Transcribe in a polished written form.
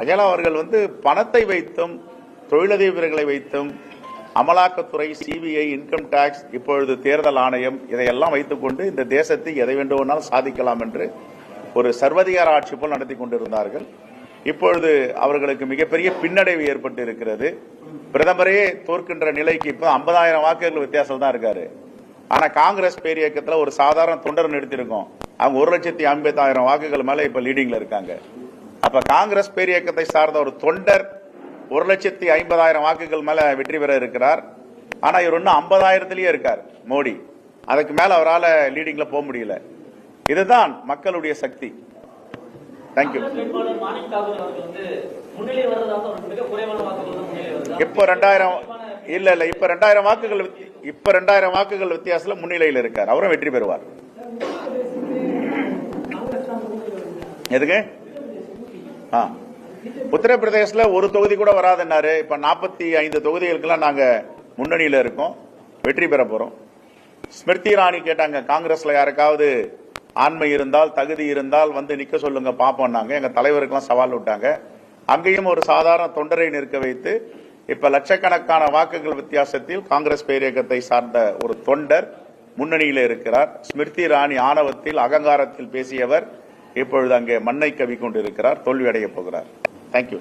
அகலா அவர்கள் பணத்தை வைத்தும் தொழிலதிபர்களை வைத்தும் அமலாக்கத்துறை, சிபிஐ, இன்கம் டாக்ஸ், இப்பொழுது தேர்தல் ஆணையம் இதையெல்லாம் வைத்துக் கொண்டு இந்த தேசத்தை எதை வேண்டுமானாலும் சாதிக்கலாம் என்று ஒரு சர்வதிகார ஆட்சி போல் நடத்தி கொண்டிருந்தார்கள். இப்பொழுது அவர்களுக்கு மிகப்பெரிய பின்னடைவு ஏற்பட்டு இருக்கிறது. பிரதமரே தோற்கின்ற நிலைக்கு இப்ப 50,000 வாக்குகள் வித்தியாசம் தான் இருக்காரு. ஆனா காங்கிரஸ் பேரியக்கத்தில் ஒரு சாதாரண தொண்டர் நிறுத்திருக்கோம். அவங்க 1,50,000 வாக்குகள் மேல இப்ப லீடிங்ல இருக்காங்க. அப்ப காங்கிரஸ் பேரியக்கத்தை சார்ந்த ஒரு தொண்டர் 1,50,000 வாக்குகள் மேல வெற்றி பெற இருக்கிறார். ஆனா இவர் இன்னும் 50,000 இருக்கார் மோடி. அதுக்கு மேல அவரால் லீடிங்ல போக முடியல. இதுதான் மக்களுடைய சக்தி. தேங்க்யூ. இப்ப 2000 இல்ல இப்ப 2000 வாக்குகள் வித்தியாசத்துல முன்னிலையில் இருக்கார். அவரும் வெற்றி பெறுவார். எதுக்கு? உத்தரப்பிரதேசல ஒரு தொகுதி கூட வராதுன்னாரு. இப்ப 45 தொகுதிகளுக்கெல்லாம் நாங்க முன்னணியில இருக்கோம், வெற்றி பெற போறோம். ஸ்மிருதி இரானி கேட்டாங்க, காங்கிரஸ்ல யாருக்காவது ஆண்மை இருந்தால், தகுதி இருந்தால் நிக்க சொல்லுங்க பாப்போம்னாங்க. எங்க தலைவருக்கெல்லாம் சவால் விட்டாங்க. அங்கேயும் ஒரு சாதாரண தொண்டரை நிற்க வைத்து இப்ப லட்சக்கணக்கான வாக்குகள் வித்தியாசத்தில் காங்கிரஸ் பேரியக்கத்தை சார்ந்த ஒரு தொண்டர் முன்னணியில இருக்கிறார். ஸ்மிருதி இரானி ஆணவத்தில், அகங்காரத்தில் பேசியவர் இப்பொழுது அங்கே மண்ணை கவி கொண்டிருக்கிறார், தோல்வி அடைய போகிறார். தேங்க்யூ.